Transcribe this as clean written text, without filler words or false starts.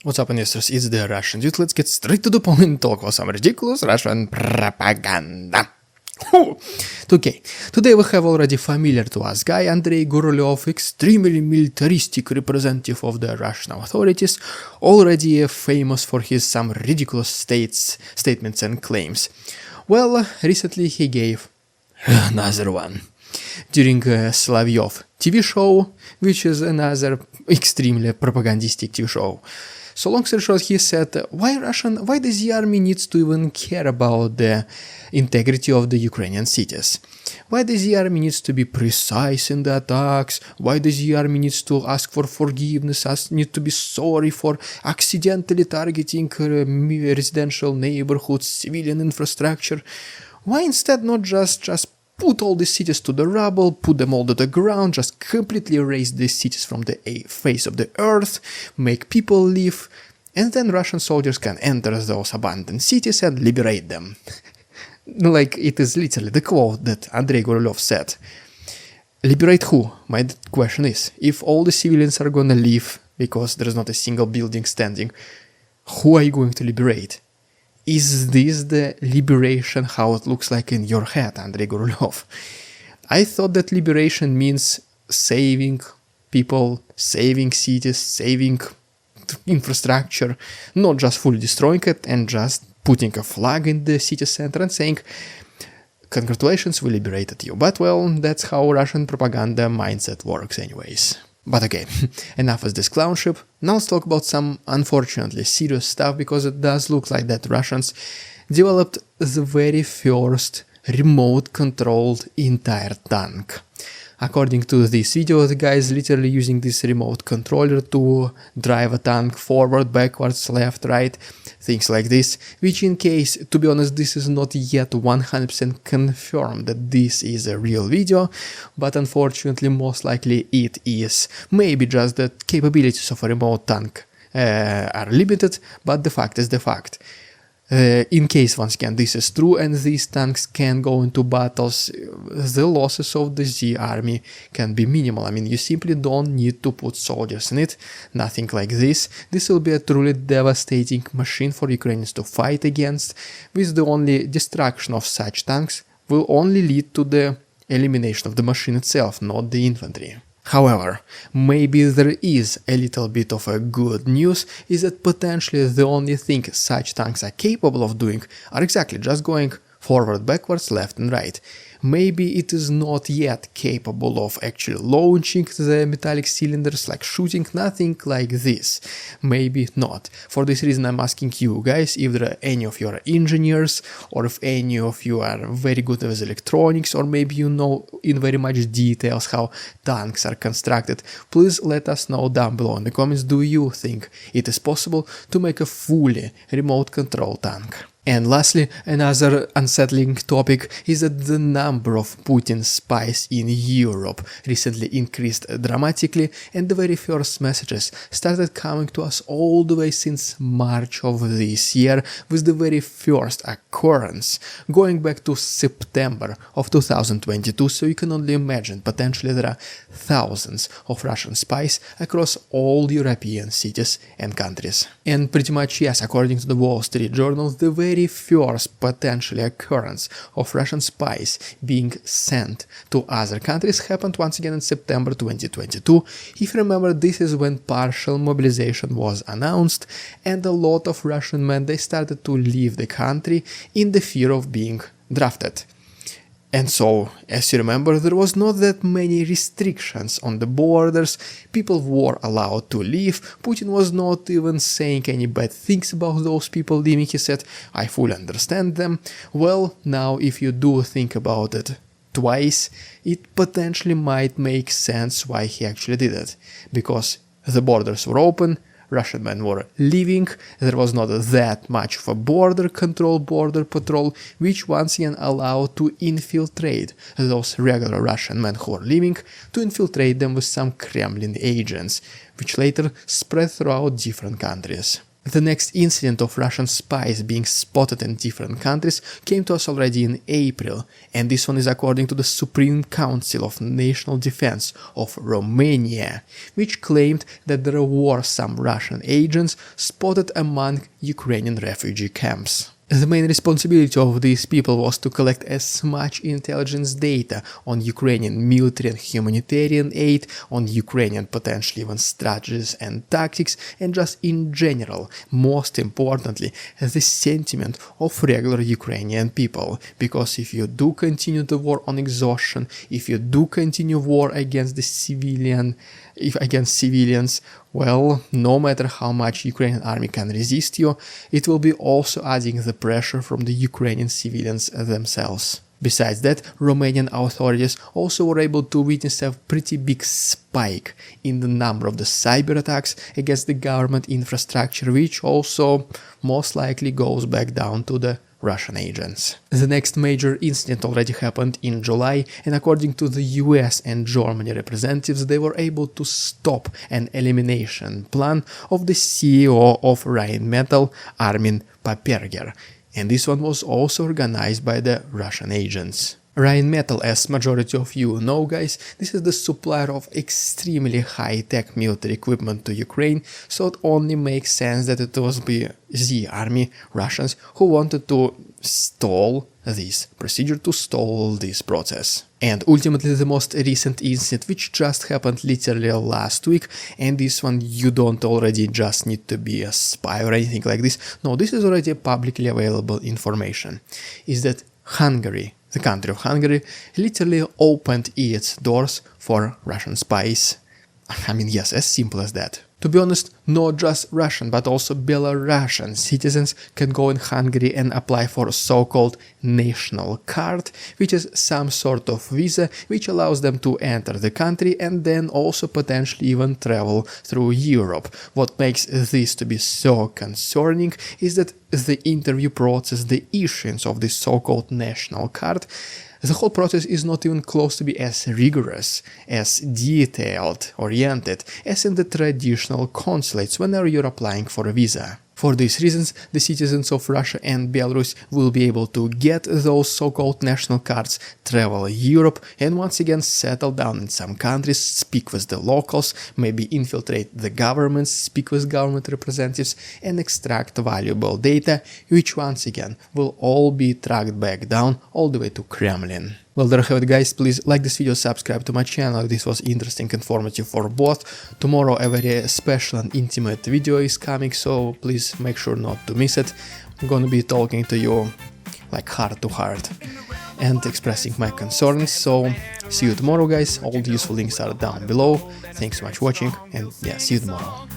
What's up, investors? It's the Russian dude. Let's get straight to the point and talk about some ridiculous Russian propaganda. Okay, today we have already familiar to us guy Andrei Gurylev, extremely militaristic representative of the Russian authorities, already famous for his some ridiculous statements and claims. Well, recently he gave another one during Solovyov TV show, which is another extremely propagandistic TV show. So long story short, he said, why does the army needs to even care about the integrity of the Ukrainian cities? Why does the army needs to be precise in the attacks? Why does the army needs to ask for forgiveness, need to be sorry for accidentally targeting residential neighborhoods, civilian infrastructure? Why instead not just put all the cities to the rubble, put them all to the ground, just completely erase these cities from the face of the earth, make people live, and then Russian soldiers can enter those abandoned cities and liberate them. Like, it is literally the quote that Andrei Gurylev said. Liberate who? My question is, if all the civilians are gonna leave because there is not a single building standing, who are you going to liberate? Is this the liberation how it looks like in your head, Andrei Gurylev? I thought that liberation means saving people, saving cities, saving infrastructure, not just fully destroying it and just putting a flag in the city center and saying, congratulations, we liberated you. But well, that's how Russian propaganda mindset works anyways. But okay, enough of this clownship. Now let's talk about some unfortunately serious stuff, because it does look like that Russians developed the very first remote-controlled entire tank. According to this video, the guy is literally using this remote controller to drive a tank forward, backwards, left, right, things like this, which in case, to be honest, this is not yet 100% confirmed that this is a real video, but unfortunately most likely it is. Maybe just the capabilities of a remote tank are limited, but the fact is the fact. In case, once again, this is true and these tanks can go into battles, the losses of the Z army can be minimal. I mean, you simply don't need to put soldiers in it, nothing like this. This will be a truly devastating machine for Ukrainians to fight against, with the only destruction of such tanks will only lead to the elimination of the machine itself, not the infantry. However, maybe there is a little bit of a good news, is that potentially the only thing such tanks are capable of doing are exactly just going forward, backwards, left and right. Maybe it is not yet capable of actually launching the metallic cylinders, like shooting, nothing like this. Maybe not. For this reason I'm asking you guys if there are any of you are engineers, or if any of you are very good with electronics, or maybe you know in very much details how tanks are constructed. Please let us know down below in the comments, do you think it is possible to make a fully remote control tank? And lastly, another unsettling topic is that the number of Putin spies in Europe recently increased dramatically, and the very first messages started coming to us all the way since March of this year, with the very first occurrence going back to September of 2022, so you can only imagine potentially there are thousands of Russian spies across all European cities and countries. And pretty much yes, according to the Wall Street Journal, the very first potentially occurrence of Russian spies being sent to other countries happened once again in September 2022. If you remember, this is when partial mobilization was announced, and a lot of Russian men, they started to leave the country in the fear of being drafted. And so, as you remember, there was not that many restrictions on the borders, people were allowed to leave, Putin was not even saying any bad things about those people leaving, he said, I fully understand them. Well, now if you do think about it twice, it potentially might make sense why he actually did it, because the borders were open, Russian men were leaving, there was not that much of a border control, border patrol, which once again allowed to infiltrate those regular Russian men who were leaving, to infiltrate them with some Kremlin agents, which later spread throughout different countries. The next incident of Russian spies being spotted in different countries came to us already in April, and this one is according to the Supreme Council of National Defense of Romania, which claimed that there were some Russian agents spotted among Ukrainian refugee camps. The main responsibility of these people was to collect as much intelligence data on Ukrainian military and humanitarian aid, on Ukrainian potentially even strategies and tactics, and just in general, most importantly, the sentiment of regular Ukrainian people. Because if you do continue the war on exhaustion, if you do continue war against the civilians, well, no matter how much Ukrainian army can resist you, it will be also adding the pressure from the Ukrainian civilians themselves. Besides that, Romanian authorities also were able to witness a pretty big spike in the number of the cyber attacks against the government infrastructure, which also most likely goes back down to the Russian agents. The next major incident already happened in July, and according to the US and Germany representatives, they were able to stop an elimination plan of the CEO of Rheinmetall, Armin Paperger, and this one was also organized by the Russian agents. Rheinmetall, as majority of you know, guys, this is the supplier of extremely high-tech military equipment to Ukraine, so it only makes sense that it was the army, Russians, who wanted to stall this procedure, to stall this process. And ultimately the most recent incident, which just happened literally last week, and this one you don't already just need to be a spy or anything like this, no, this is already publicly available information, is that Hungary, the country of Hungary, literally opened its doors for Russian spies. I mean, yes, as simple as that. To be honest, not just Russian, but also Belarusian citizens can go in Hungary and apply for a so-called national card, which is some sort of visa which allows them to enter the country and then also potentially even travel through Europe. What makes this to be so concerning is that the interview process, the issuance of this so-called national card, the whole process is not even close to be as rigorous, as detailed, oriented as in the traditional consulates whenever you're applying for a visa. For these reasons, the citizens of Russia and Belarus will be able to get those so-called national cards, travel Europe, and once again settle down in some countries, speak with the locals, maybe infiltrate the governments, speak with government representatives, and extract valuable data, which once again will all be tracked back down all the way to Kremlin. Well, there you have it, guys. Please like this video, subscribe to my channel if this was interesting, informative for both. Tomorrow a very special and intimate video is coming, so please make sure not to miss it. I'm gonna be talking to you like heart to heart and expressing my concerns, so see you tomorrow, guys. All the useful links are down below. Thanks so much for watching, and yeah, see you tomorrow.